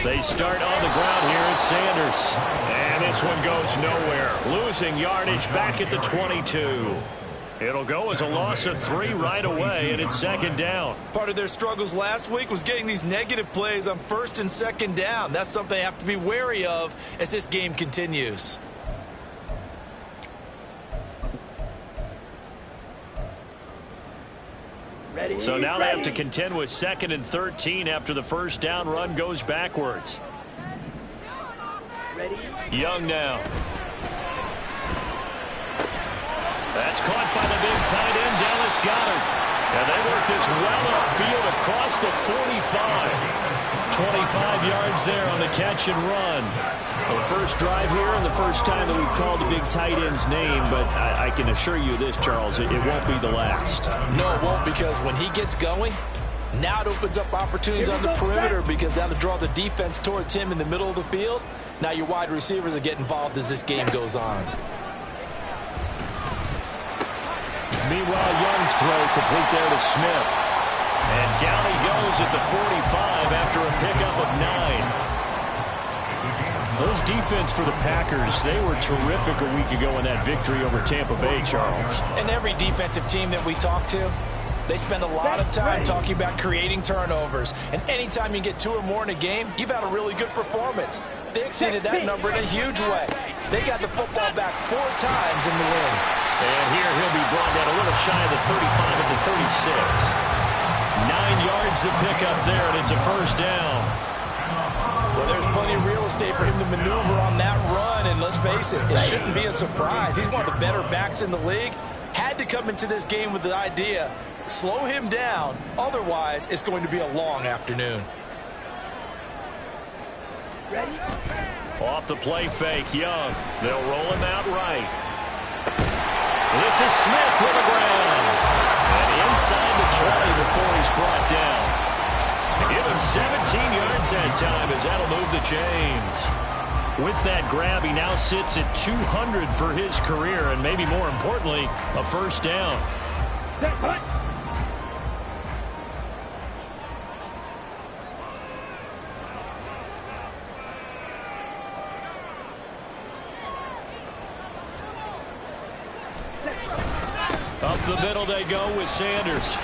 They start on the ground here at Sanders. And this one goes nowhere. Losing yardage back at the 22. It'll go as a loss of 3 right away, and it's second down. Part of their struggles last week was getting these negative plays on first and second down. That's something they have to be wary of as this game continues. So now they have to contend with 2nd and 13 after the first down run goes backwards. Young now. That's caught by the big tight end, Dallas Goedert. And they work this well upfield across the 45. 25 yards there on the catch and run. The first drive here and the first time that we've called the big tight end's name, but I can assure you this, Charles, it won't be the last. No, it won't, because when he gets going, now it opens up opportunities on the perimeter because that'll draw the defense towards him in the middle of the field. Now your wide receivers will get involved as this game goes on. Meanwhile, Young's throw complete there to Smith. And down he goes at the 45 after a pickup of 9. Those defense for the Packers, they were terrific a week ago in that victory over Tampa Bay, Charles. And every defensive team that we talk to, they spend a lot of time talking about creating turnovers. And anytime you get 2 or more in a game, you've had a really good performance. They exceeded that number in a huge way. They got the football back 4 times in the win. And here he'll be brought down a little shy of the 35 at the 36. 9 yards to pick up there, and it's a first down. Well, there's plenty of real estate for him to maneuver on that run, and let's face it, it shouldn't be a surprise. He's one of the better backs in the league. Had to come into this game with the idea, slow him down, otherwise it's going to be a long afternoon. Ready? Off the play fake, Young. They'll roll him out right. This is Smith with the ground. And inside the 20 before he's brought down. Give him 17 yards that time as that'll move the chains. With that grab, he now sits at 200 for his career, and maybe more importantly, a first down. Up the middle they go with Sanders.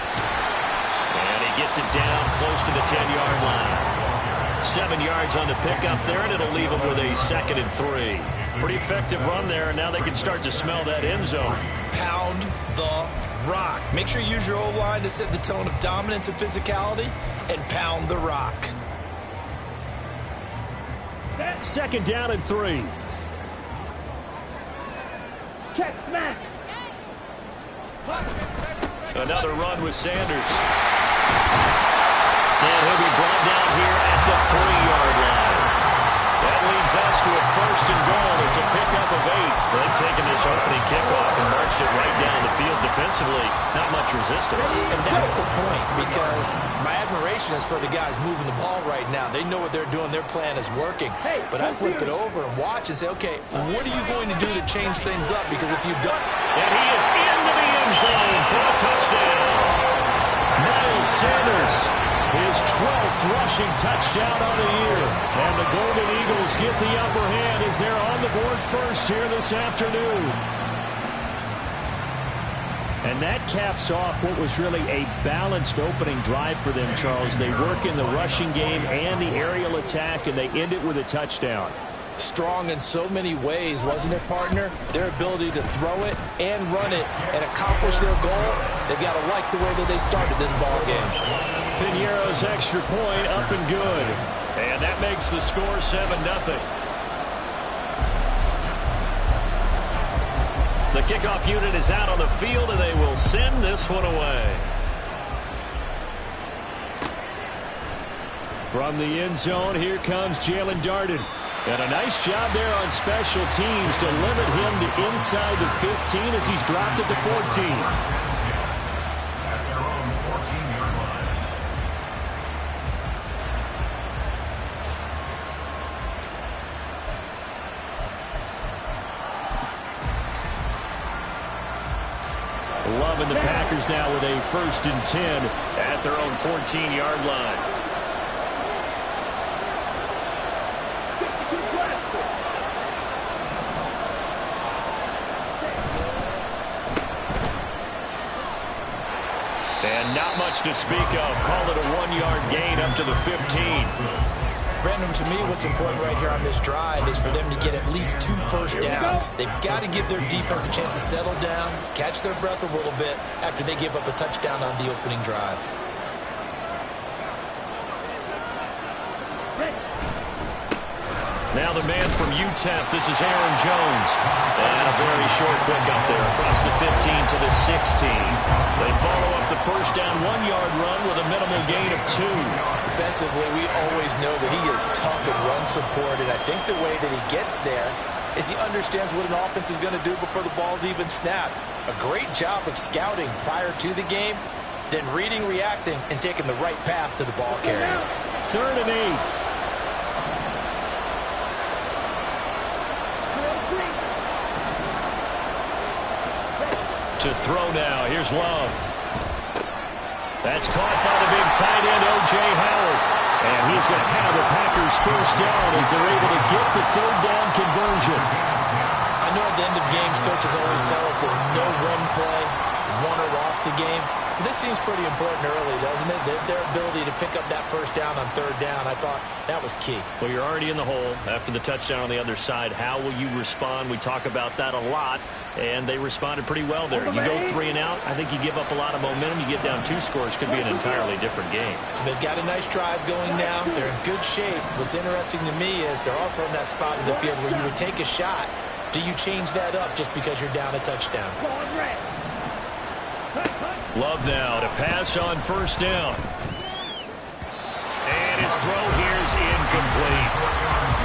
And he gets it down close to the 10-yard line. 7 yards on the pickup there, and it'll leave him with a 2nd and 3. Pretty effective run there, and now they can start to smell that end zone. Pound the rock. Make sure you use your O-line to set the tone of dominance and physicality, and pound the rock. 2nd down and 3. Check, smack. Another run with Sanders. And he'll be brought down here at the 3-yard line. That leads us to a 1st and goal. It's a pickup of 8. They've taken this opening kickoff and marched it right down the field defensively. Not much resistance. And that's the point, because my admiration is for the guys moving the ball right now. They know what they're doing. Their plan is working. But I flip it over and watch and say, okay, what are you going to do to change things up? Because if you don't... And he is into the end zone for a touchdown. Miles Sanders, his 12th rushing touchdown on the year. And the Golden Eagles get the upper hand as they're on the board first here this afternoon. And that caps off what was really a balanced opening drive for them, Charles. They work in the rushing game and the aerial attack, and they end it with a touchdown. Strong in so many ways, wasn't it, partner? Their ability to throw it and run it and accomplish their goal, they've got to like the way that they started this ball game. Piñeiro's extra point up and good. And that makes the score 7-0. The kickoff unit is out on the field, and they will send this one away. From the end zone, here comes Jalen Darden. And a nice job there on special teams to limit him to inside the 15 as he's dropped at the 14. Loving the Packers now with a 1st and 10 at their own 14-yard line. And not much to speak of. Call it a 1-yard gain up to the 15. Brandon, to me, what's important right here on this drive is for them to get at least 2 first downs. They've got to give their defense a chance to settle down, catch their breath a little bit after they give up a touchdown on the opening drive. Now the man from UTEP, this is Aaron Jones. And a very short pickup there across the 15 to the 16. They follow up the first down 1-yard run with a minimal gain of 2. Defensively, we always know that he is tough in run support, and I think the way that he gets there is he understands what an offense is going to do before the ball's even snapped. A great job of scouting prior to the game, then reading, reacting, and taking the right path to the ball carrier. 3rd and 8. To throw now. Here's Love. That's caught by the big tight end, O.J. Howard. And he's going to have the Packers first down as they're able to get the 3rd down conversion. I know at the end of games, coaches always tell us that no one play won or lost a game. But this seems pretty important early, doesn't it? Their ability to pick up that first down on 3rd down, I thought that was key. Well, you're already in the hole after the touchdown on the other side. How will you respond? We talk about that a lot, and they responded pretty well there. You go 3 and out, I think you give up a lot of momentum. You get down 2 scores, could be an entirely different game. So they've got a nice drive going now. They're in good shape. What's interesting to me is they're also in that spot of the field where you would take a shot. Do you change that up just because you're down a touchdown? Love now to pass on 1st down. And his throw here is incomplete.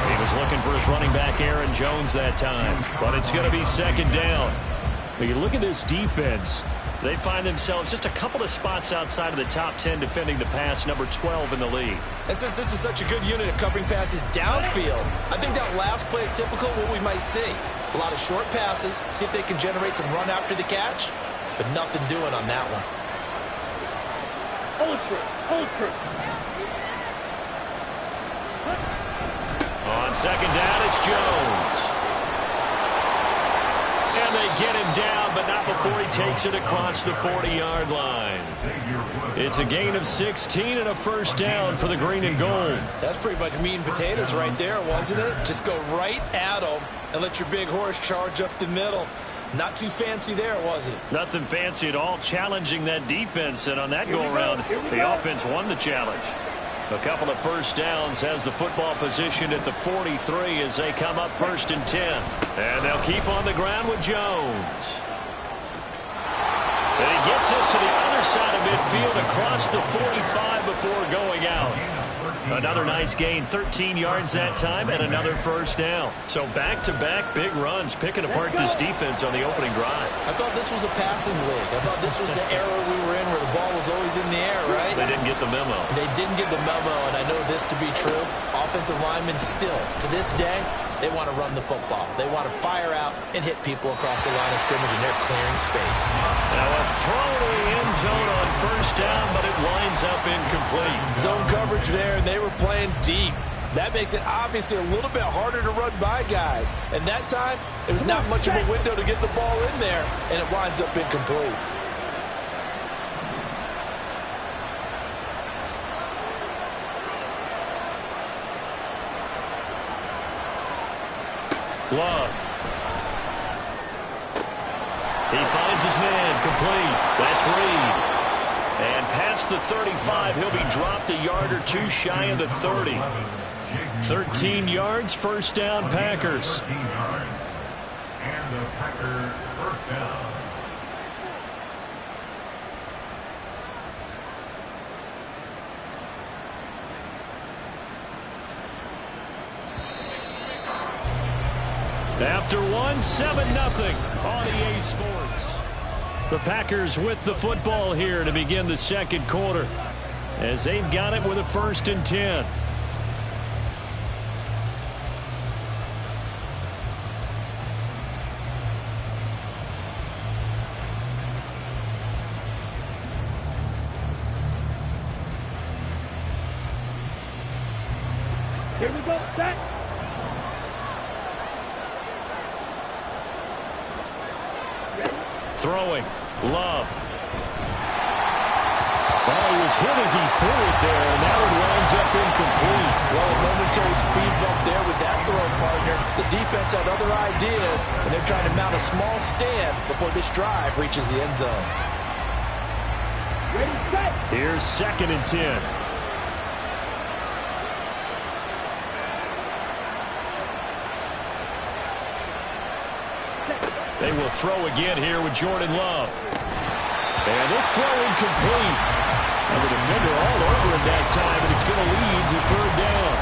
He was looking for his running back, Aaron Jones, that time. But it's going to be 2nd down. But you look at this defense. They find themselves just a couple of spots outside of the top 10 defending the pass, number 12 in the league. And since this is such a good unit of covering passes downfield, I think that last play is typical of what we might see. A lot of short passes, see if they can generate some run after the catch. But nothing doing on that one. On 2nd down, it's Jones. And they get him down, but not before he takes it across the 40-yard line. It's a gain of 16 and a first down for the green and gold. That's pretty much meat and potatoes right there, wasn't it? Just go right at them and let your big horse charge up the middle. Not too fancy there, was it? Nothing fancy at all, challenging that defense, and on that go-around, the offense won the challenge. A couple of first downs, has the football positioned at the 43 as they come up 1st and 10. And they'll keep on the ground with Jones. And he gets us to the other side of midfield across the 45 before going out. Another nice gain, 13 yards that time, and another first down. So back-to-back big runs, picking apart this defense on the opening drive. I thought this was a passing league. I thought this was the era we were in where the ball was always in the air, right? They didn't get the memo. They didn't get the memo, and I know this to be true. Offensive linemen still, to this day, they want to run the football. They want to fire out and hit people across the line of scrimmage, and they're clearing space. Now a throw to the end zone on first down, but it winds up incomplete. Zone coverage there, and they were playing deep. That makes it obviously a little bit harder to run by guys. And that time, there was not much of a window to get the ball in there, and it winds up incomplete. Love. He finds his man, complete. That's Reed. And past the 35, he'll be dropped a yard or two shy of the 30. 13 yards, first down, Packers. And the Packer first down. After one, 7-0 on EA Sports. The Packers with the football here to begin the second quarter as they've got it with a 1st and 10. Here we go. Set. Ready? Throwing. Love. Oh, he was hit as he threw it there, and that one winds up incomplete. Well, a momentary speed bump there with that throw, partner. The defense had other ideas, and they're trying to mount a small stand before this drive reaches the end zone. Ready, set. Here's 2nd and 10. They will throw again here with Jordan Love. And this throw incomplete. And the defender all over him that time, and it's going to lead to 3rd down.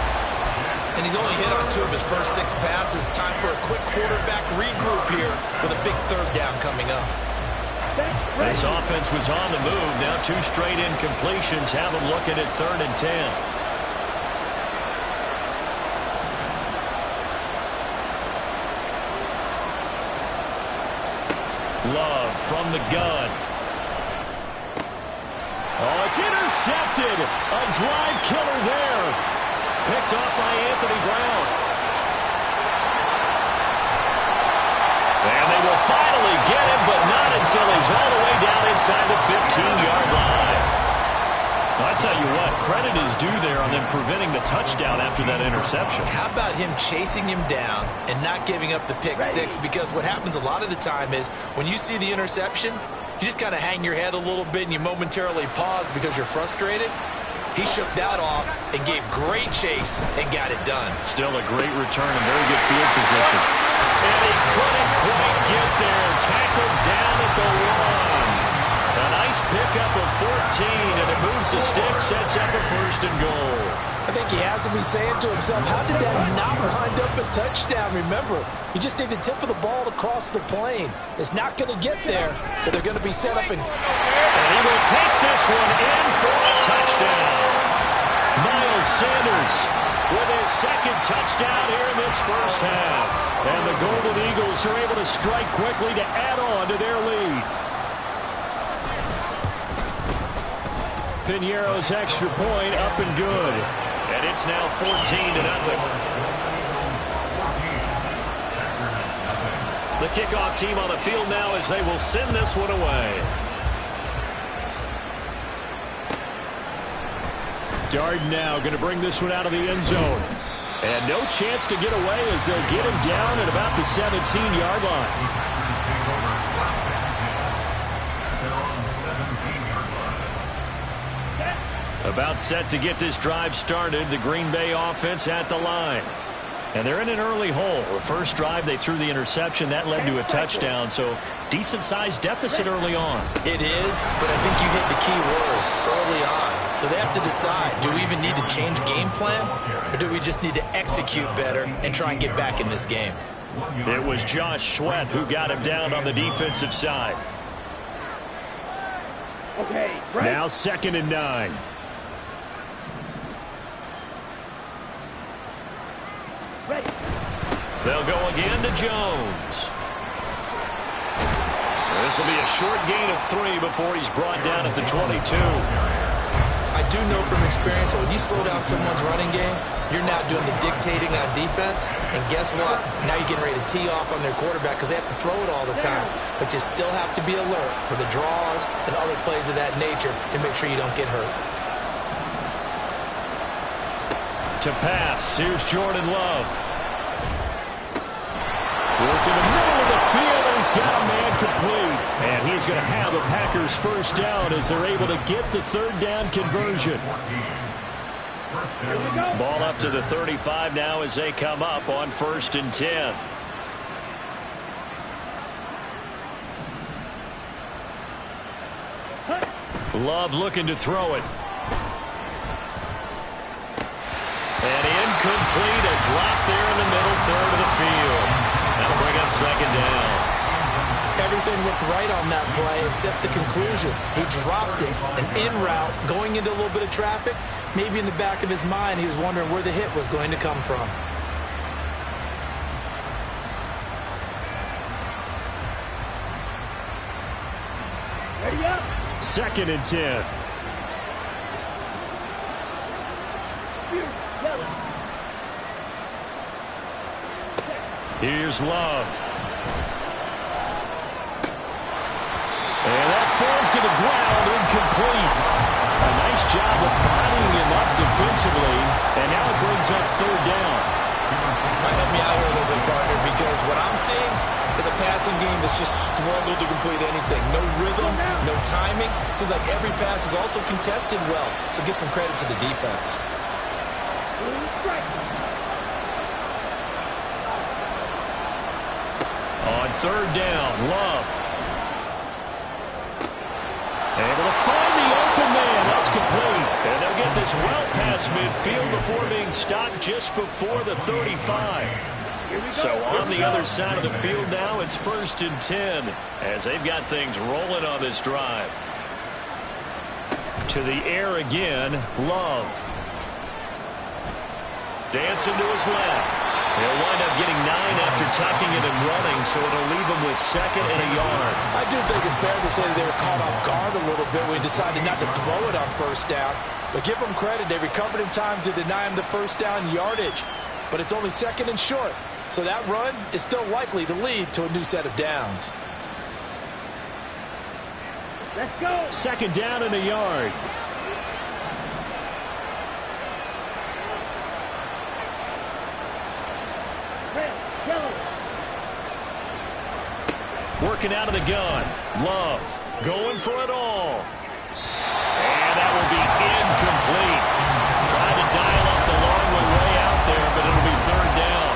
And he's only hit on 2 of his first 6 passes. Time for a quick quarterback regroup here with a big 3rd down coming up. This offense was on the move. Now 2 straight incompletions have them looking at 3rd and 10. Love from the gun. Oh, it's intercepted. A drive killer there. Picked off by Anthony Brown. And they will finally get him, but not until he's all the way down inside the 15-yard line. Well, I tell you what, credit is due there on them preventing the touchdown after that interception. How about him chasing him down and not giving up the pick 6? Because what happens a lot of the time is when you see the interception, you just kind of hang your head a little bit and you momentarily pause because you're frustrated. He shook that off and gave great chase and got it done. Still a great return and very good field position. And he couldn't quite get there. Tackled down at the 1. A nice pickup of 14, and it moves the stick, sets up a 1st and goal. I think he has to be saying to himself, how did that not wind up a touchdown? Remember, you just need the tip of the ball to cross the plane. It's not going to get there, but they're going to be set up. And he will take this one in for a touchdown. Miles Sanders with his 2nd touchdown here in this 1st half. And the Golden Eagles are able to strike quickly to add on to their lead. Piñeiro's extra point up and good. And it's now 14-0. The kickoff team on the field now as they will send this one away. Darden now going to bring this one out of the end zone. And no chance to get away as they'll get him down at about the 17-yard line. About set to get this drive started. The Green Bay offense at the line. And they're in an early hole. The first drive, they threw the interception. That led to a touchdown. So decent-sized deficit early on. It is, but I think you hit the key words early on. So they have to decide, do we even need to change game plan? Or do we just need to execute better and try and get back in this game? It was Josh Sweat who got him down on the defensive side. Okay, right. Now 2nd and 9. Ready. They'll go again to Jones. This will be a short gain of 3 before he's brought down at the 22. I do know from experience that when you slow down someone's running game, you're now doing the dictating on defense. And guess what? Now you're getting ready to tee off on their quarterback because they have to throw it all the time. But you still have to be alert for the draws and other plays of that nature to make sure you don't get hurt. To pass, here's Jordan Love. Work in the middle of the field, and he's got a man complete. And he's going to have the Packers' 1st down as they're able to get the 3rd down conversion. Ball up to the 35 now as they come up on 1st and 10. Love looking to throw it. And incomplete, a drop there in the middle 3rd of the field. That'll bring up 2nd down. everything looked right on that play except the conclusion. He dropped it, and en route, going into a little bit of traffic, maybe in the back of his mind, he was wondering where the hit was going to come from. Ready up. 2nd and 10. Here's Love. And that falls to the ground, incomplete. A nice job of bodying him up defensively, and now it brings up third down. Might help me out here a little bit, partner, because what I'm seeing is a passing game that's just struggled to complete anything. No rhythm, no timing. Seems like every pass is also contested well, so give some credit to the defense. On third down, Love. Able to find the open man. That's complete. And they'll get this well past midfield before being stopped just before the 35. So on the other side of the field now, it's 1st and 10 as they've got things rolling on this drive. To the air again, Love. Dancing to his left. He'll wind up getting 9 after tucking it and running, so it'll leave him with 2nd and a yard. I do think it's fair to say that they were caught off guard a little bit when he decided not to throw it on first down. But give them credit, they recovered in time to deny him the first down yardage. But it's only 2nd and short, so that run is still likely to lead to a new set of downs. Let's go. 2nd down and a yard. Working out of the gun. Love going for it all. And that will be incomplete. Trying to dial up the long way out there, but it'll be 3rd down.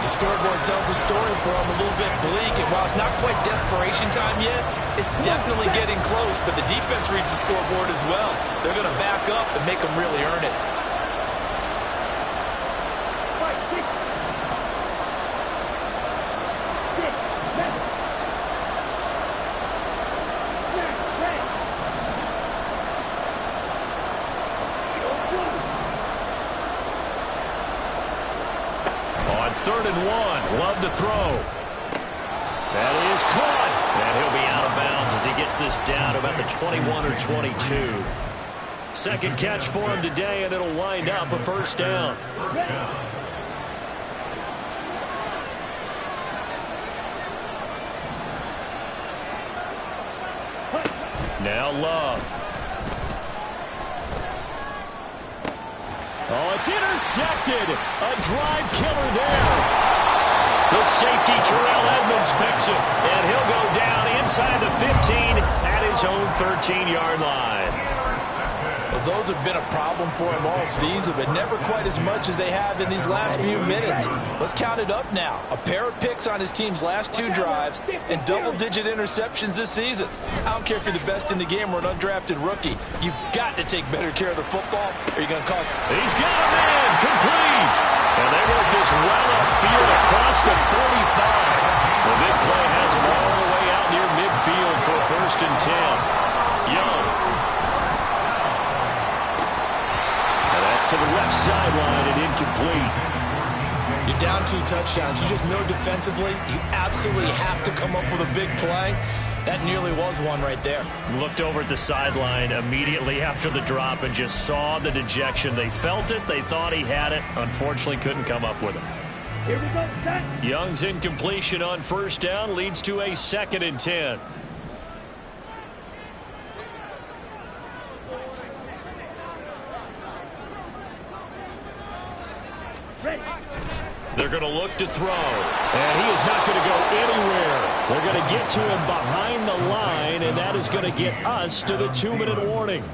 The scoreboard tells a story for him, a little bit bleak, and while it's not quite desperation time yet, it's definitely getting close, but the defense reads the scoreboard as well. They're going to back up and make them really earn it. On 3rd and 1, Love to throw. That is caught. And he'll be out of bounds as he gets this down to about the 21 or 22. 2nd catch for him today, and it'll wind up a 1st down. Now Love. Oh, it's intercepted. A drive killer there. The safety, Terrell Edmonds, picks it. And he'll go down inside the 15 at his own 13-yard line. Well, those have been a problem for him all season, but never quite as much as they have in these last few minutes. Let's count it up now. A pair of picks on his team's last 2 drives and double-digit interceptions this season. I don't care if you're the best in the game or an undrafted rookie. You've got to take better care of the football, or you're going to call. He's got a man, complete. And they work this well upfield across the 45. The big play has him all the way out near midfield for 1st and 10. Young. To the left sideline and incomplete. You're down 2 touchdowns. You just know defensively you absolutely have to come up with a big play. That nearly was one right there. Looked over at the sideline immediately after the drop and just saw the dejection. They felt it. They thought he had it. Unfortunately, couldn't come up with it. Here we go, set. Young's incompletion on 1st down leads to a 2nd and 10. They're going to look to throw. And he is not going to go anywhere. They're going to get to him behind the line, and that is going to get us to the 2-minute warning.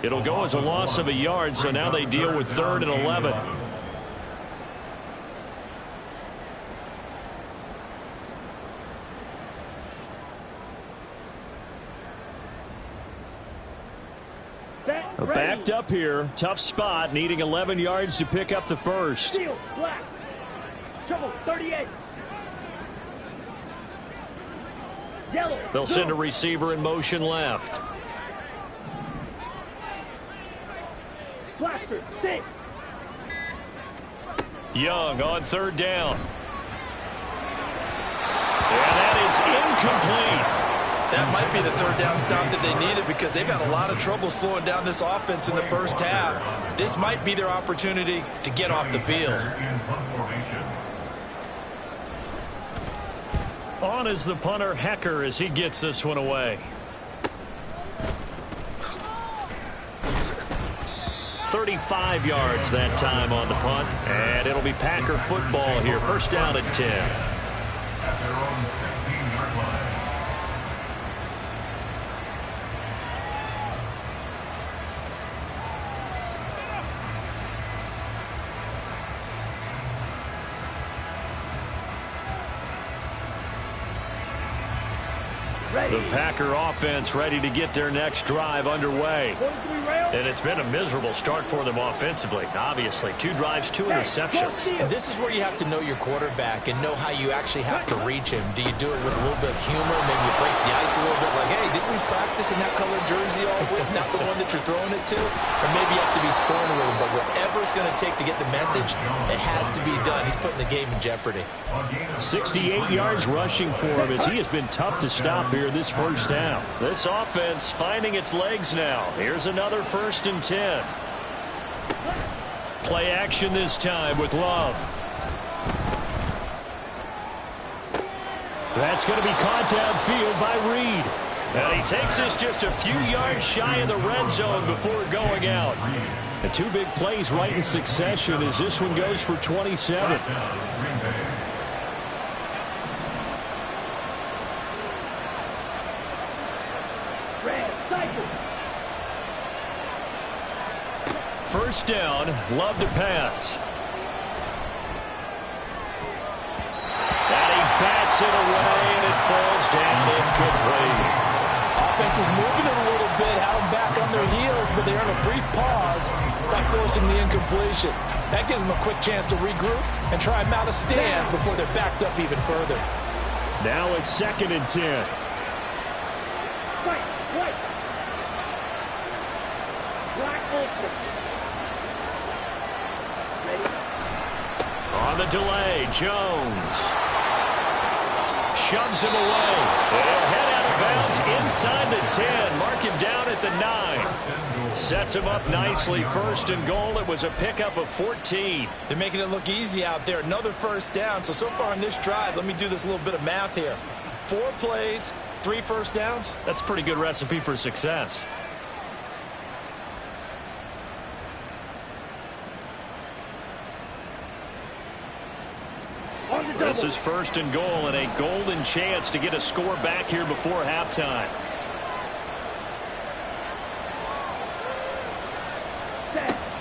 It'll go as a loss of a yard, so now they deal with 3rd and 11. Backed up here. Tough spot, needing 11 yards to pick up the first. Steal, black. Trouble, 38. Yellow. They'll send a receiver in motion left. Blaster, 6. Young on 3rd down. And that is incomplete. That might be the 3rd down stop that they needed because they've had a lot of trouble slowing down this offense in the first half. This might be their opportunity to get off the field. On is the punter, Hecker, as he gets this one away. 35 yards that time on the punt, and it'll be Packer football here. First down and 10. At their own 16-yard line. The Packer offense ready to get their next drive underway. And it's been a miserable start for them offensively. Obviously, 2 drives, 2 interceptions. And this is where you have to know your quarterback and know how you actually have to reach him. Do you do it with a little bit of humor? Maybe you break the ice a little bit like, hey, didn't we practice in that colored jersey all week? Not the one that you're throwing it to? Or maybe you have to be stern with him. But whatever it's going to take to get the message, it has to be done. He's putting the game in jeopardy. 68 yards rushing for him as he has been tough to stop here this first half. This offense finding its legs now. Here's another first and 10. Play action this time with Love. That's going to be caught downfield by Reed. And he takes this just a few yards shy of the red zone before going out. The 2 big plays right in succession as this one goes for 27. First down, Love to pass. And he bats it away, and it falls down incomplete. Offense was moving it a little bit, had them back on their heels, but they earned a brief pause by forcing the incompletion. That gives them a quick chance to regroup and try and mount a stand before they're backed up even further. Now a 2nd and 10. Right. Black ultra. On the delay, Jones shoves him away. They'll head out of bounds inside the 10. Mark him down at the 9. Sets him up nicely. First and goal. It was a pickup of 14. They're making it look easy out there. Another first down. So far in this drive, let me do this little bit of math here. 4 plays, 3 first downs. That's a pretty good recipe for success. This is first and goal and a golden chance to get a score back here before halftime.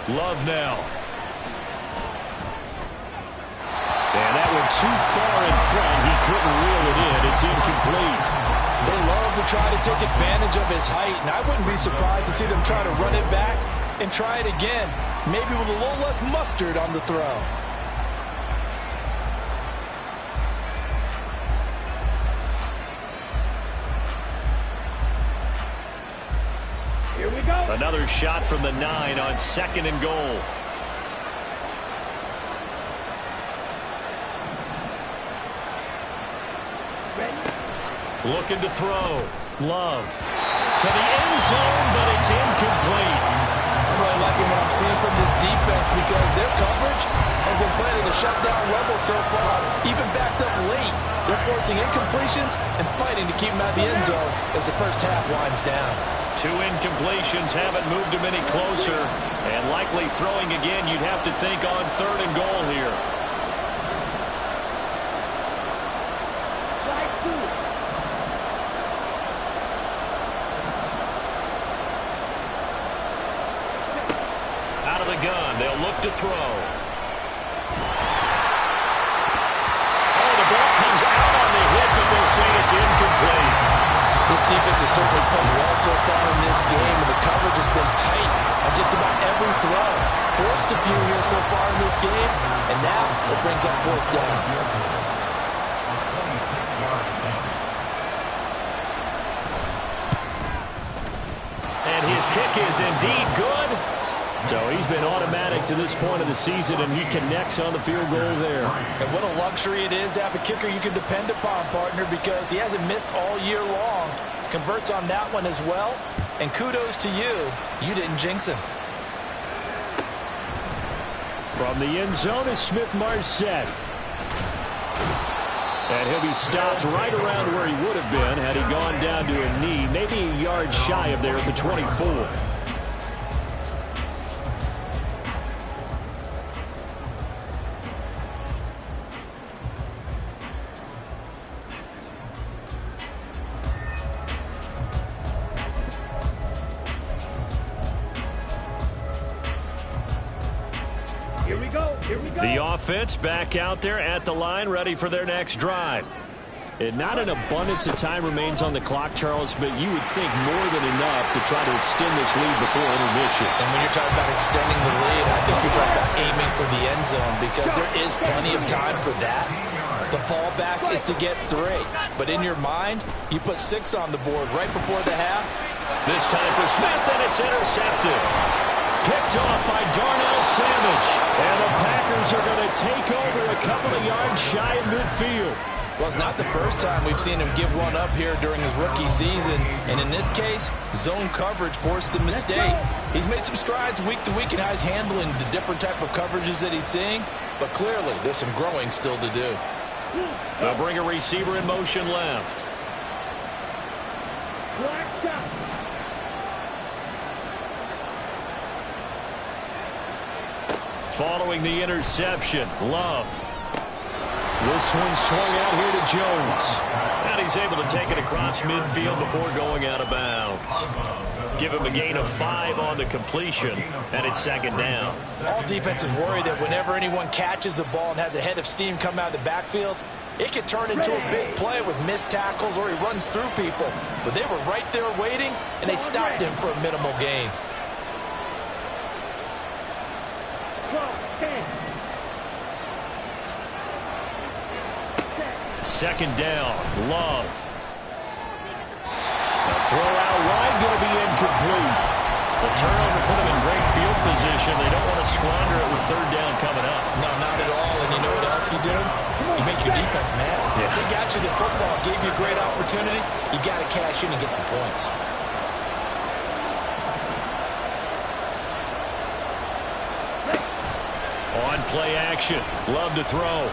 Love now. And that went too far in front. He couldn't reel it in. It's incomplete. They love to try to take advantage of his height, and I wouldn't be surprised to see them try to run it back and try it again, maybe with a little less mustard on the throw. Here we go. Another shot from the 9 on 2nd and goal. Ready? Looking to throw. Love. To the end zone, but it's incomplete. I'm really liking what I'm seeing from this defense because their coverage has been playing at a shutdown level so far. Even backed up late, they're forcing incompletions and fighting to keep them out of the end zone as the first half winds down. 2 incompletions haven't moved him any closer, and likely throwing again, you'd have to think on 3rd and goal here. Flag 2. Out of the gun, they'll look to throw. Oh, the ball comes out on the hit, but they'll say it's incomplete. This defense has certainly played well so far in this game, and the coverage has been tight on just about every throw. Forced a few here so far in this game, and now it brings up 4th down. And his kick is indeed good. So he's been automatic to this point of the season, and he connects on the field goal there. And what a luxury it is to have a kicker you can depend upon, partner, because he hasn't missed all year long. Converts on that one as well. And kudos to you. You didn't jinx him. From the end zone is Smith-Marset. And he'll be stopped right around where he would have been had he gone down to a knee, maybe a yard shy of there at the 24. Here we go. Here we go. The offense back out there at the line, ready for their next drive. And not an abundance of time remains on the clock, Charles, but you would think more than enough to try to extend this lead before intermission. And when you're talking about extending the lead, I think you're talking about aiming for the end zone because there is plenty of time for that. The fallback is to get 3. But in your mind, you put 6 on the board right before the half. This time for Smith, and it's intercepted. Picked off by Darnell Savage. And the Packers are going to take over a couple of yards shy of midfield. Well, it's not the first time we've seen him give one up here during his rookie season. And in this case, zone coverage forced the mistake. He's made some strides week to week in how he's handling the different type of coverages that he's seeing. But clearly, there's some growing still to do. They'll bring a receiver in motion left. Black shot. Following the interception, Love. This one swung out here to Jones. And he's able to take it across midfield before going out of bounds. Give him a gain of 5 on the completion, and it's second down. All defenses worry that whenever anyone catches the ball and has a head of steam come out of the backfield, it could turn into a big play with missed tackles or he runs through people. But they were right there waiting, and they stopped him for a minimal gain. 12, 10. Second down, Love. The throw out wide going to be incomplete. The turnover put them in great field position. They don't want to squander it with third down coming up. No, not at all. And you know what else you do? You make your defense mad. Yeah. They got you the football, gave you a great opportunity. You got to cash in and get some points. On play action, Love to throw.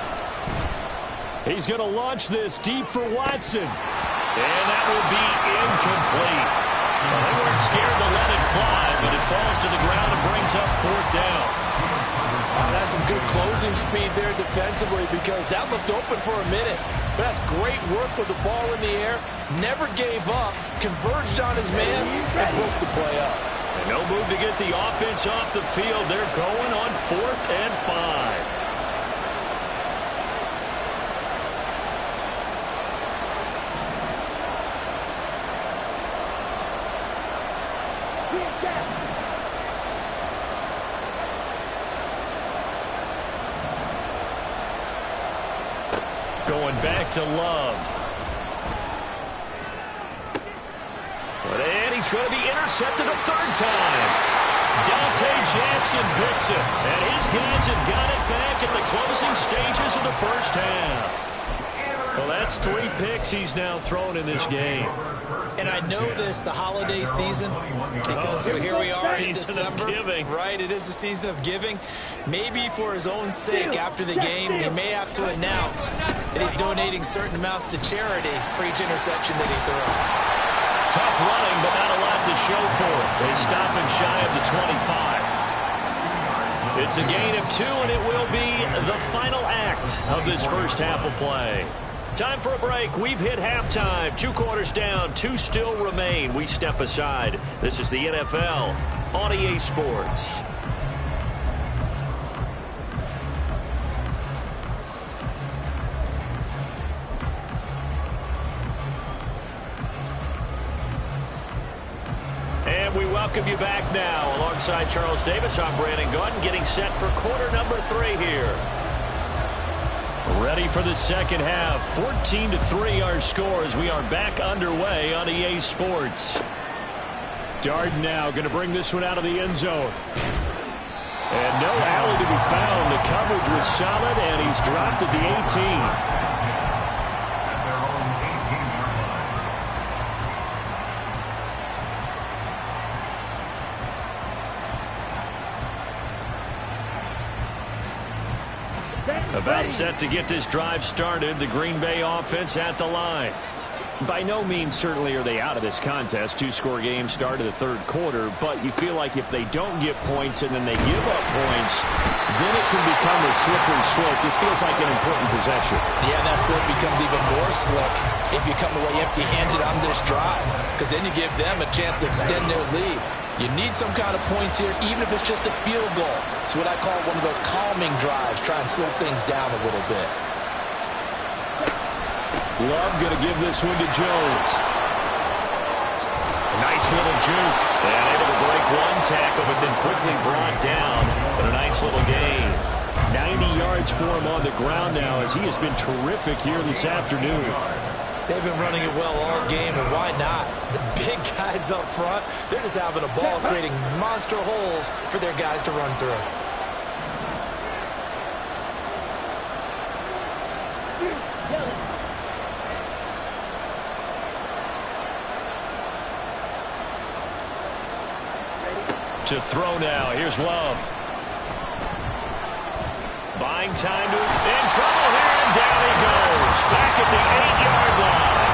He's going to launch this deep for Watson. And that will be incomplete. Well, they weren't scared to let it fly, but it falls to the ground and brings up fourth down. That's some good closing speed there defensively because that looked open for a minute. But that's great work with the ball in the air. Never gave up, converged on his man, and broke the play up. And no move to get the offense off the field. They're going on 4th and 5. Going back to Love. And he's going to be intercepted a third time. Dante Jackson picks it. And his guys have got it back at the closing stages of the first half. Well, that's 3 picks he's now thrown in this game. And I know this, the holiday season, because here we are in December. Right, it is the season of giving. Maybe for his own sake, after the game, he may have to announce that he's donating certain amounts to charity for each interception that he throws. Tough running, but not a lot to show for it. They stop him shy of the 25. It's a gain of 2, and it will be the final act of this first half of play. Time for a break. We've hit halftime. 2 quarters down, 2 still remain. We step aside. This is the NFL on EA Sports. And we welcome you back now. Alongside Charles Davis, I'm Brandon Gaudin, getting set for quarter number 3 here. Ready for the second half. 14-3 our score as we are back underway on EA Sports. Darden now going to bring this one out of the end zone. And no alley to be found. The coverage was solid, and he's dropped at the 18. About set to get this drive started. The Green Bay offense at the line. By no means certainly are they out of this contest. Two-score game start of the third quarter, but you feel like if they don't get points and then they give up points, then it can become a slippery slope. This feels like an important possession. Yeah, that slope becomes even more slick if you come away empty-handed on this drive, because then you give them a chance to extend their lead. You need some kind of points here, even if it's just a field goal. It's what I call one of those calming drives. Try and slow things down a little bit. Love going to give this one to Jones. Nice little juke. And able to break one tackle, but then quickly brought down. But a nice little gain. 90 yards for him on the ground now, as he has been terrific here this afternoon. They've been running it well all game, and why not? The big guys up front, they're just having a ball, creating monster holes for their guys to run through. To throw now. Here's Love. Buying time to in trouble here, and down he goes. Back at the 8-yard line.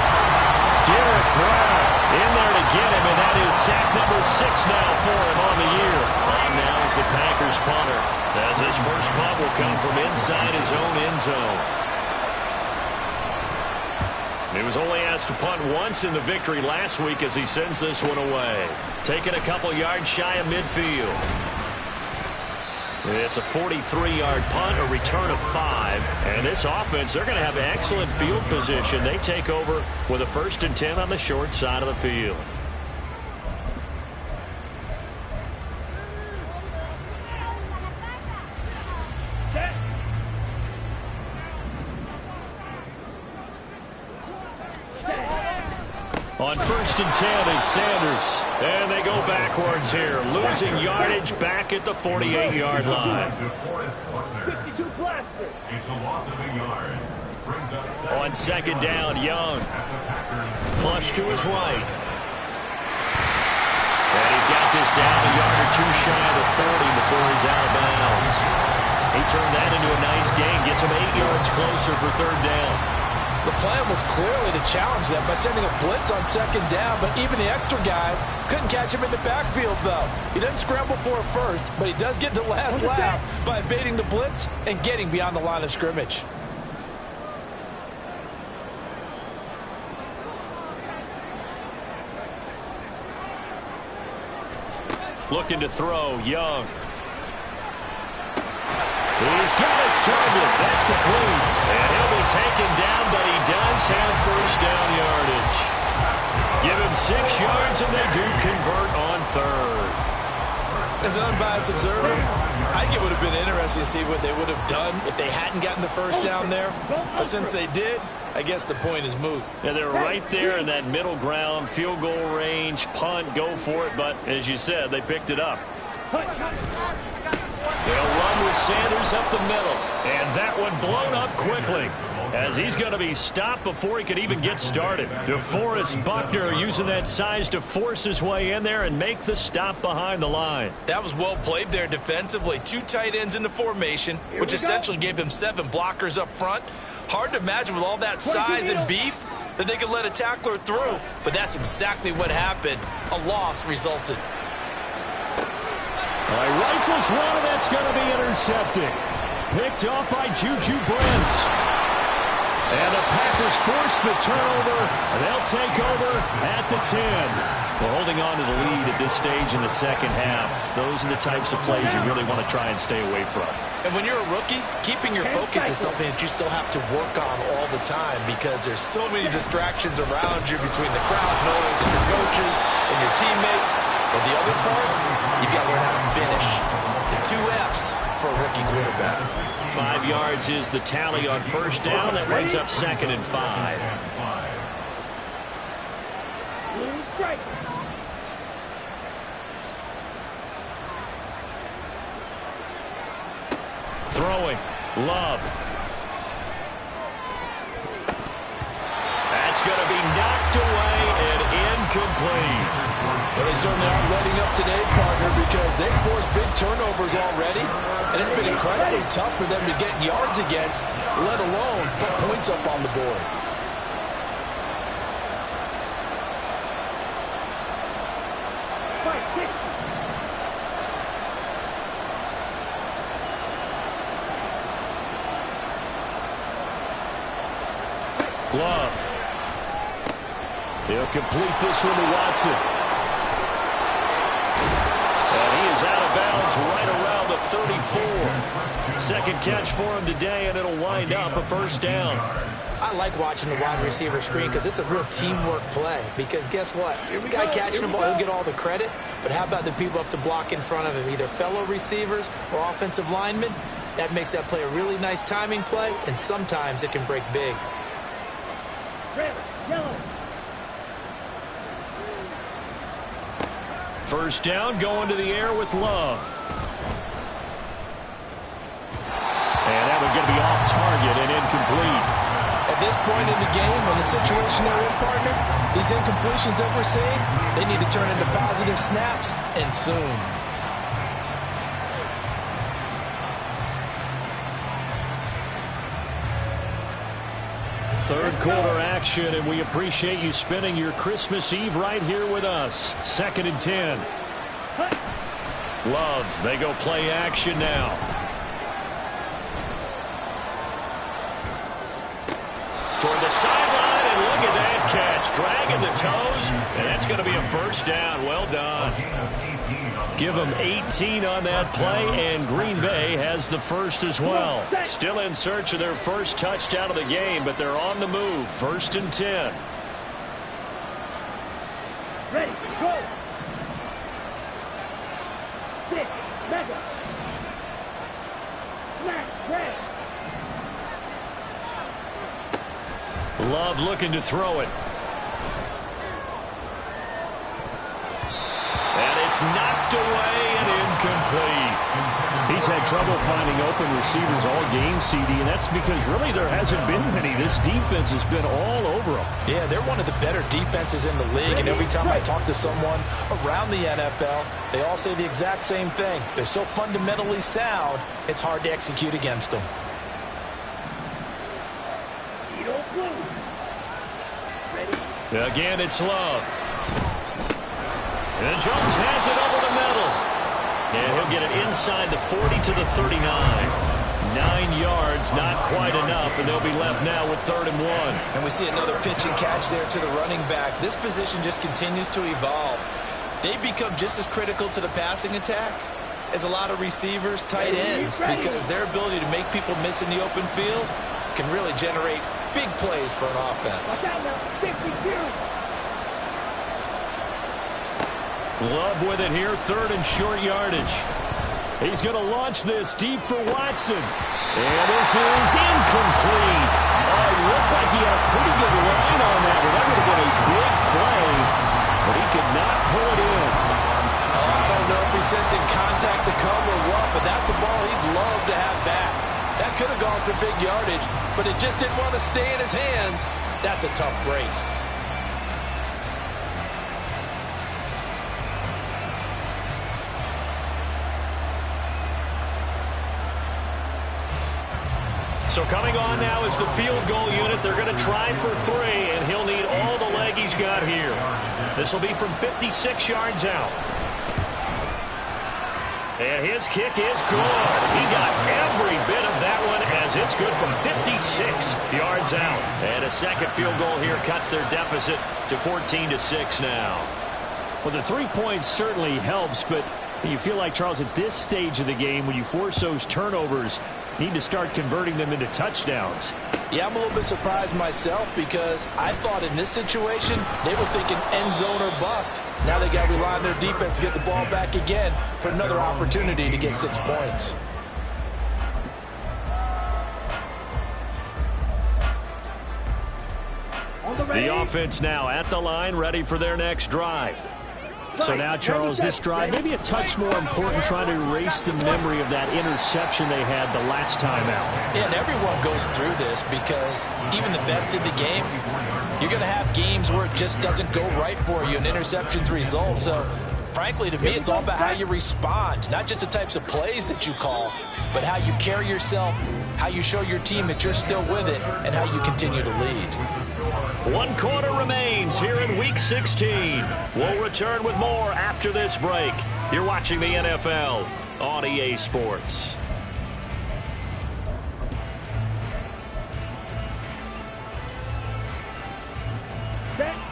Derek Brown in there to get him, and that is sack number 6 now for him on the year. On now is the Packers punter, as his first punt will come from inside his own end zone. He was only asked to punt once in the victory last week as he sends this one away. Taking a couple yards shy of midfield. It's a 43-yard punt, a return of 5. And this offense, they're going to have excellent field position. They take over with a 1st and 10 on the short side of the field. On 1st and 10, it's Sanders. And they go backwards here, losing yardage back at the 48-yard line. 52 blaster. It's a loss of a yard. Brings up 7. On 2nd down, Young. Flush to his right. And he's got this down a yard or two shy of the 40 before he's out of bounds. He turned that into a nice gain, gets him 8 yards closer for 3rd down. The plan was clearly to challenge them by sending a blitz on 2nd down, but even the extra guys couldn't catch him in the backfield, though. He doesn't scramble for a first, but he does get the last laugh by evading the blitz and getting beyond the line of scrimmage. Looking to throw, Young. He's got his target. That's complete. And he'll be taken down, but he does have 1st down yardage. Give him 6 yards, and they do convert on 3rd. As an unbiased observer, I think it would have been interesting to see what they would have done if they hadn't gotten the 1st down there. But since they did, I guess the point is moot. Yeah, they're right there in that middle ground, field goal range, punt, go for it. But as you said, they picked it up. They'll run with Sanders up the middle. And that one blown up quickly, as he's going to be stopped before he could even get started. DeForest Buckner using that size to force his way in there and make the stop behind the line. That was well played there defensively. 2 tight ends in the formation, which essentially gave them 7 blockers up front. Hard to imagine with all that size and beef that they could let a tackler through. But that's exactly what happened. A loss resulted. Rifles one, and that's going to be intercepted. Picked off by Juju Brents. And the Packers force the turnover. They'll take over at the 10. Well, holding on to the lead at this stage in the 2nd half, those are the types of plays you really want to try and stay away from. And when you're a rookie, keeping your focus is something that you still have to work on all the time, because there's so many distractions around you between the crowd noise and your coaches and your teammates. But the other part, you've got to learn how to finish. The 2 F's for a rookie quarterback. 5 yards is the tally on 1st down. That brings up 2nd and 5. Strike. Throwing. Love. That's going to be knocked away and incomplete. Well, they certainly aren't letting up today, partner, because they've forced big turnovers already. And And it's been incredibly tough for them to get yards against, let alone put points up on the board. Love. He'll complete this one to Watson. And he is out of bounds right around the 34. Second catch for him today, and it'll wind up a first down. I like watching the wide receiver screen because it's a real teamwork play. Because guess what? The guy catching the ball, he'll get all the credit. But how about the people up to block in front of him, either fellow receivers or offensive linemen? That makes that play a really nice timing play, and sometimes it can break big. First down, going to the air with Love. And that one's going to be off target and incomplete. At this point in the game, in the situation they're in, partner, these incompletions that we're seeing, they need to turn into positive snaps, and soon. Third quarter action, and we appreciate you spending your Christmas Eve right here with us. 2nd and 10. Love, they go play action now. Toward the sideline, and look at that catch. Dragging the toes, and that's going to be a first down. Well done. Give them 18 on that play, and Green Bay has the first as well. Still in search of their first touchdown of the game, but they're on the move. 1st and 10. Ready, go. 6, mega. Smash, red. Love looking to throw it. And it's knocked away and incomplete. He's had trouble finding open receivers all game, CD, and that's because really there hasn't been many. This defense has been all over them. Yeah, they're one of the better defenses in the league, and every time I talk to someone around the NFL, they all say the exact same thing. They're so fundamentally sound, it's hard to execute against them. Again, it's Love. And Jones has it over the middle. And he'll get it inside the 40 to the 39. 9 yards, not quite enough, and they'll be left now with 3rd and 1. And we see another pitch and catch there to the running back. This position just continues to evolve. They become just as critical to the passing attack as a lot of receivers, tight ends, because their ability to make people miss in the open field can really generate big plays for an offense. Love with it here, 3rd and short yardage. He's going to launch this deep for Watson. And this is incomplete. It looked like he had a pretty good line on that. Well, that would have been a big play, but he could not pull it in. I don't know if he's sensing contact to come or what, but that's a ball he'd love to have back. That could have gone for big yardage, but it just didn't want to stay in his hands. That's a tough break. So coming on now is the field goal unit. They're going to try for 3, and he'll need all the leg he's got here. This will be from 56 yards out. And his kick is good. He got every bit of that one as it's good from 56 yards out. And a second field goal here cuts their deficit to 14-6 now. Well, the 3 points certainly helps, but you feel like, Charles, at this stage of the game, when you force those turnovers, you need to start converting them into touchdowns. Yeah, I'm a little bit surprised myself because I thought in this situation they were thinking end zone or bust. Now they got to rely on their defense to get the ball back again for another opportunity to get 6 points. The offense now at the line, ready for their next drive. So now, Charles, this drive maybe a touch more important, trying to erase the memory of that interception they had the last time out. Yeah, and everyone goes through this because even the best in the game, you're going to have games where it just doesn't go right for you and interceptions result. So frankly, to me, it's all about how you respond, not just the types of plays that you call, but how you carry yourself, how you show your team that you're still with it, and how you continue to lead. 1 quarter remains here in Week 16. We'll return with more after this break. You're watching the NFL on EA Sports.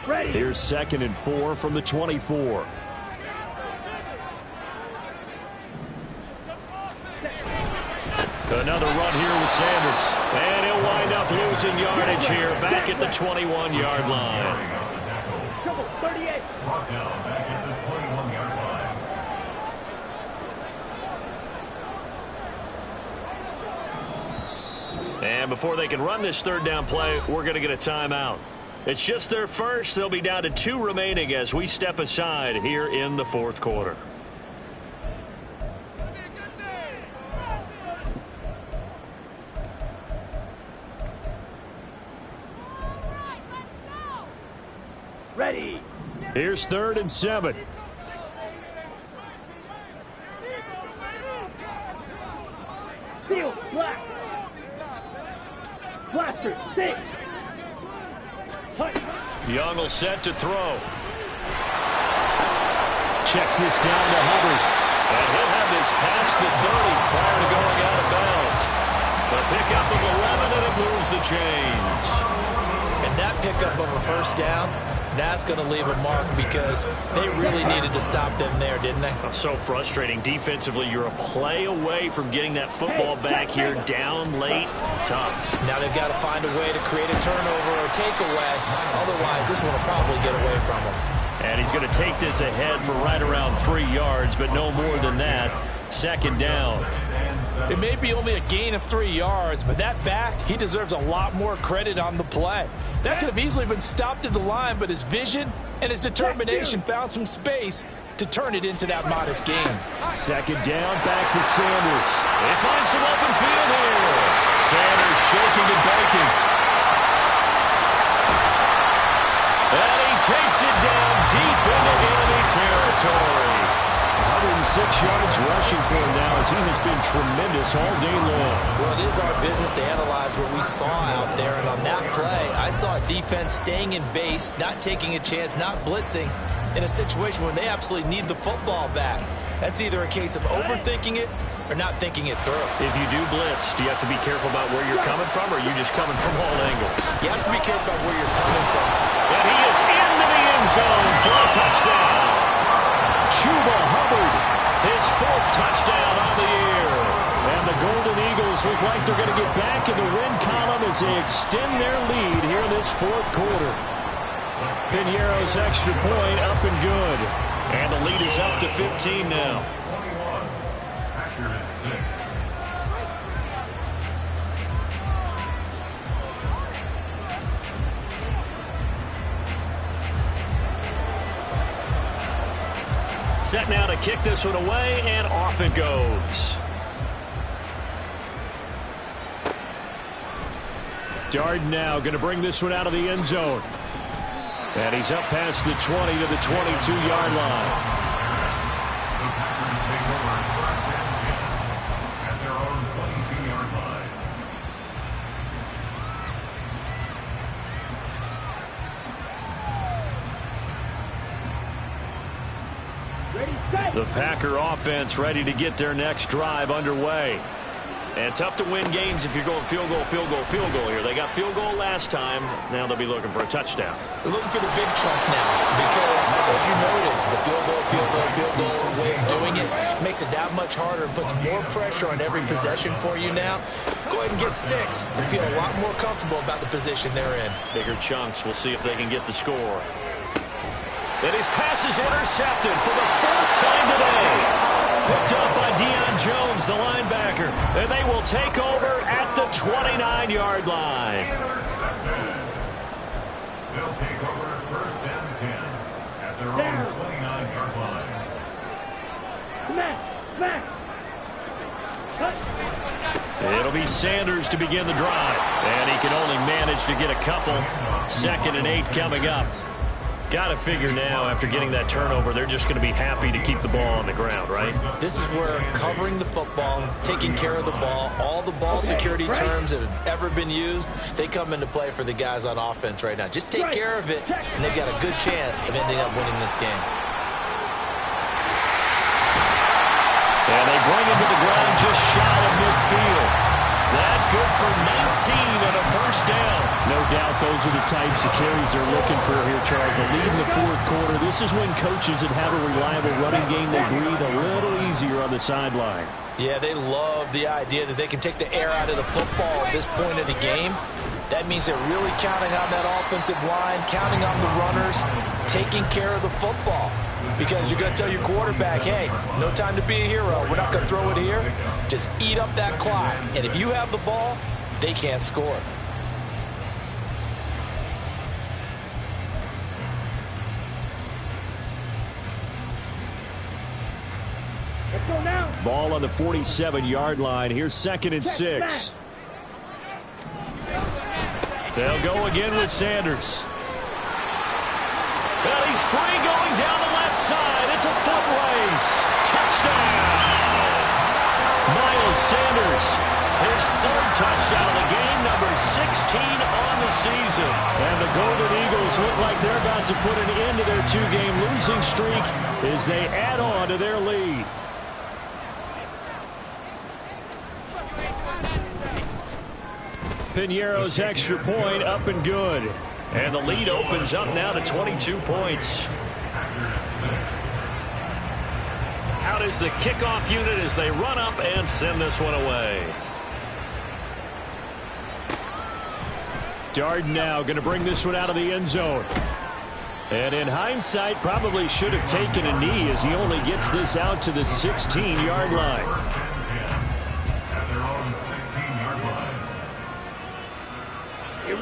Ready. Here's 2nd and 4 from the 24. Another run here with Sanders. And he'll wind up losing yardage here back at the 21-yard line. Trouble, 38. Brought down back at the 21-yard line. And before they can run this 3rd down play, we're going to get a timeout. It's just their first. They'll be down to 2 remaining as we step aside here in the 4th quarter. Ready. Here's 3rd and 7. Field, black. Blaster, 6. Young will set to throw. Checks this down to Hubbard. And he'll have this past the 30 prior to going out of bounds. The pickup of 11, and it moves the chains. And that pickup of a 1st down, that's going to leave a mark because they really needed to stop them there, didn't they? So frustrating. Defensively, you're a play away from getting that football back here down late. Tough. Now they've got to find a way to create a turnover or takeaway. Otherwise, this one will probably get away from them. And he's going to take this ahead for right around 3 yards, but no more than that. 2nd down. It may be only a gain of 3 yards, but that back, he deserves a lot more credit on the play. That could have easily been stopped at the line, but his vision and his determination found some space to turn it into that modest gain. 2nd down, back to Sanders. They find some open field here. Sanders shaking and baking. And he takes it down deep into enemy territory. 106 yards rushing for him now as he has been tremendous all day long. Well, it is our business to analyze what we saw out there, and on that play, I saw a defense staying in base, not taking a chance, not blitzing, in a situation where they absolutely need the football back. That's either a case of overthinking it or not thinking it through. If you do blitz, do you have to be careful about where you're coming from, or are you just coming from all angles? You have to be careful about where you're coming from. And he is into the end zone for a touchdown. Chuba Hubbard. His 4th touchdown on the year. And the Golden Eagles look like they're going to get back in the win column as they extend their lead here in this 4th quarter. Piñeiro's extra point up and good. And the lead is up to 15 now. 21. Packer is 6. Set now to kick this one away, and off it goes. Darden now going to bring this one out of the end zone. And he's up past the 20 to the 22-yard line. The Packers take over 1st and 10 at their own 22-yard line. Ready, set. The Packer offense ready to get their next drive underway. And tough to win games if you're going field goal, field goal, field goal here. They got field goal last time. Now they'll be looking for a touchdown. They're looking for the big chunk now because, as you noted, the field goal way of doing it makes it that much harder and puts more pressure on every possession for you now. Go ahead and get 6 and feel a lot more comfortable about the position they're in. Bigger chunks. We'll see if they can get the score. And his pass is intercepted for the 4th time today. Picked up by Deion Jones, the linebacker. And they will take over at the 29-yard line. They'll take over 1st and 10 at their own 29-yard line. Smash. It'll be Sanders to begin the drive. And he can only manage to get a couple. 2nd and 8 coming up. Got to figure now, after getting that turnover, they're just going to be happy to keep the ball on the ground, right? This is where covering the football, taking care of the ball, all the ball security terms that have ever been used, they come into play for the guys on offense right now. Just take care of it, and they've got a good chance of ending up winning this game. And they bring him to the ground just shy of midfield. That good for 19 and a first down. No doubt those are the types of carries they're looking for here, Charles. The lead in the fourth quarter. This is when coaches that have a reliable running game, they breathe a little easier on the sideline. Yeah, they love the idea that they can take the air out of the football at this point of the game. That means they're really counting on that offensive line, counting on the runners, taking care of the football. Because you're going to tell your quarterback, hey, no time to be a hero. We're not going to throw it here. Just eat up that clock. And if you have the ball, they can't score. Let's go now. Ball on the 47-yard line. Here's 2nd and 6. They'll go again with Sanders. Well, he's free going down the left side. It's a foot race. Touchdown. Miles Sanders, his 3rd touchdown of the game, number 16 on the season. And the Golden Eagles look like they're about to put an end to their 2-game losing streak as they add on to their lead. Piñeiro's extra point up and good. And the lead opens up now to 22 points. Out is the kickoff unit as they run up and send this one away. Darden now going to bring this one out of the end zone. And in hindsight, probably should have taken a knee as he only gets this out to the 16-yard line.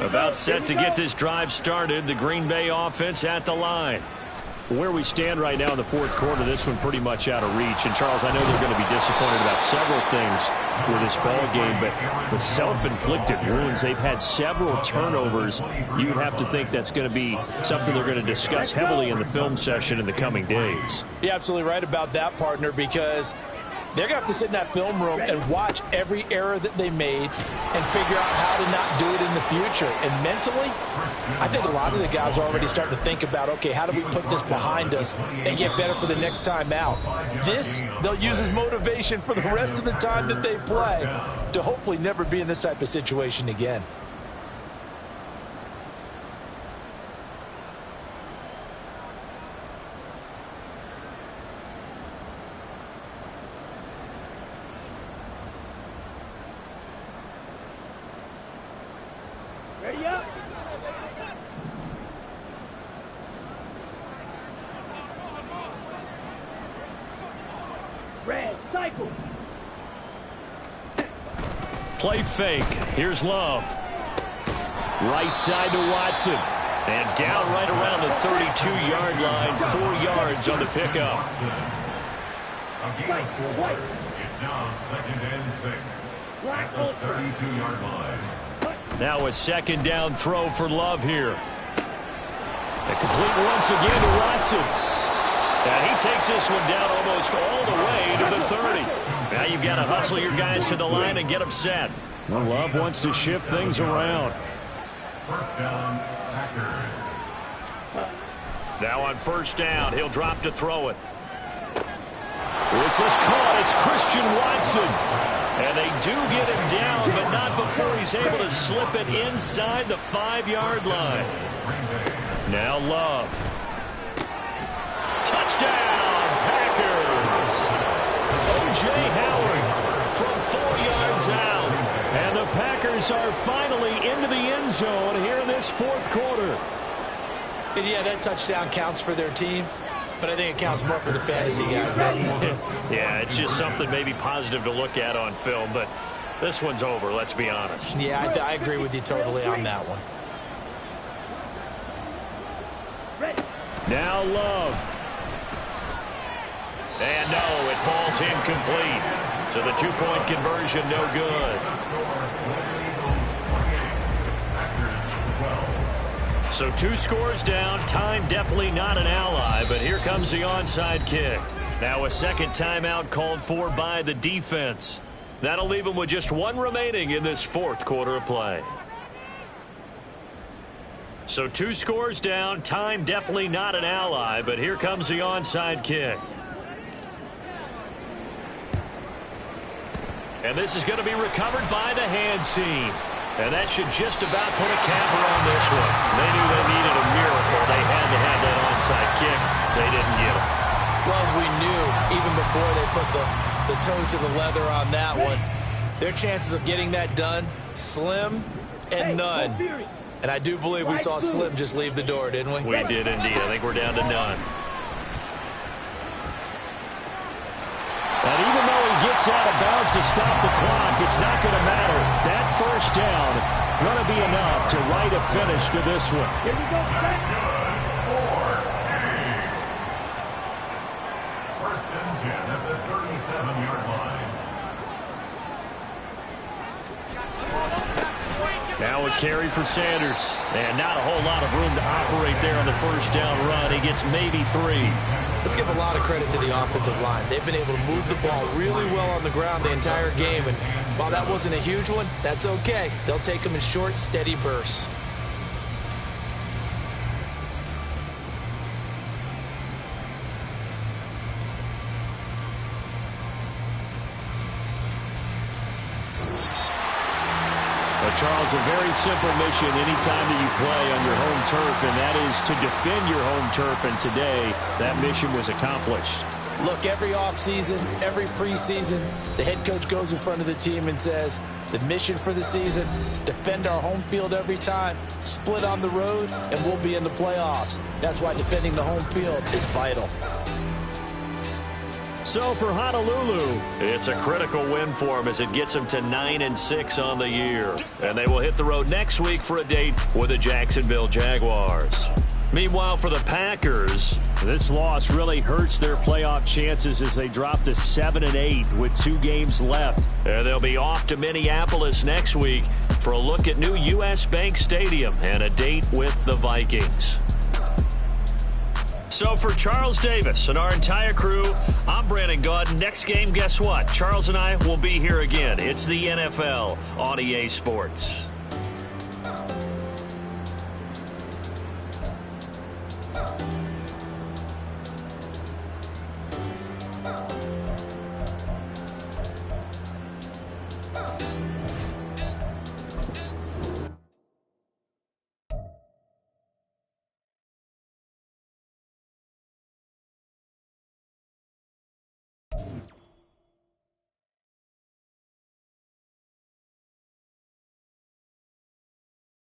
About set to get this drive started. The Green Bay offense at the line. Where we stand right now in the fourth quarter, this one pretty much out of reach. And, Charles, I know they're going to be disappointed about several things with this ball game, but self-inflicted wounds. They've had several turnovers. You would have to think that's going to be something they're going to discuss heavily in the film session in the coming days. You're absolutely right about that, partner, because they're going to have to sit in that film room and watch every error that they made and figure out how to not do it in the future. And mentally, I think a lot of the guys are already starting to think about, okay, how do we put this behind us and get better for the next time out? This, they'll use as motivation for the rest of the time that they play to hopefully never be in this type of situation again. Ready up. Red, cycle. Play fake. Here's Love. Right side to Watson. And down right around the 32-yard line. 4 yards on the pickup. It's now 2nd and 6 at the 32-yard line. Now a 2nd down throw for Love here. A complete once again to Watson. And he takes this one down almost all the way to the 30. Now you've got to hustle your guys to the line and get them set. Well, Love wants to shift things around. First down, Packers. Now on 1st down, he'll drop to throw it. This is caught. It's Christian Watson. And they do get him down, but not before he's able to slip it inside the 5-yard line. Now Love. Touchdown, Packers. O.J. Howard from 4 yards out. And the Packers are finally into the end zone here in this fourth quarter. And yeah, that touchdown counts for their team, but I think it counts more for the fantasy guys, doesn't it? Yeah, it's just something maybe positive to look at on film, but this one's over, let's be honest. Yeah, I agree with you totally on that one. Now Love. And no, it falls incomplete. So the 2-point conversion no good. So 2 scores down. Time definitely not an ally, but here comes the onside kick. Now a second timeout called for by the defense. That'll leave them with just 1 remaining in this 4th quarter of play. So 2 scores down. Time definitely not an ally, but here comes the onside kick. And this is going to be recovered by the hands team. And that should just about put a capper on this one. They knew they needed a miracle. They had to have that onside kick. They didn't get it. Well, as we knew, even before they put the toe to the leather on that one, their chances of getting that done, slim and none. And I do believe we saw Slim just leave the door, didn't we? We did indeed. I think we're down to none. And even though he gets out of bounds to stop the clock, it's not going to matter. That first down going to be enough to write a finish to this one. Here we go. First and 10 at the 37-yard line. Now a carry for Sanders. And not a whole lot of room to operate there on the first down run. He gets maybe 3. Let's give a lot of credit to the offensive line. They've been able to move the ball really well on the ground the entire game. And while that wasn't a huge one, that's okay. They'll take them in short, steady bursts. Charles, a very simple mission anytime that you play on your home turf, and that is to defend your home turf, and today that mission was accomplished. Look, every offseason, every preseason, the head coach goes in front of the team and says, the mission for the season, defend our home field every time, split on the road, and we'll be in the playoffs. That's why defending the home field is vital. So for Honolulu, it's a critical win for them as it gets them to 9-6 on the year. And they will hit the road next week for a date with the Jacksonville Jaguars. Meanwhile, for the Packers, this loss really hurts their playoff chances as they drop to 7-8 with 2 games left. And they'll be off to Minneapolis next week for a look at new U.S. Bank Stadium and a date with the Vikings. So for Charles Davis and our entire crew, I'm Brandon Gaudin. Next game, guess what? Charles and I will be here again. It's the NFL on EA Sports.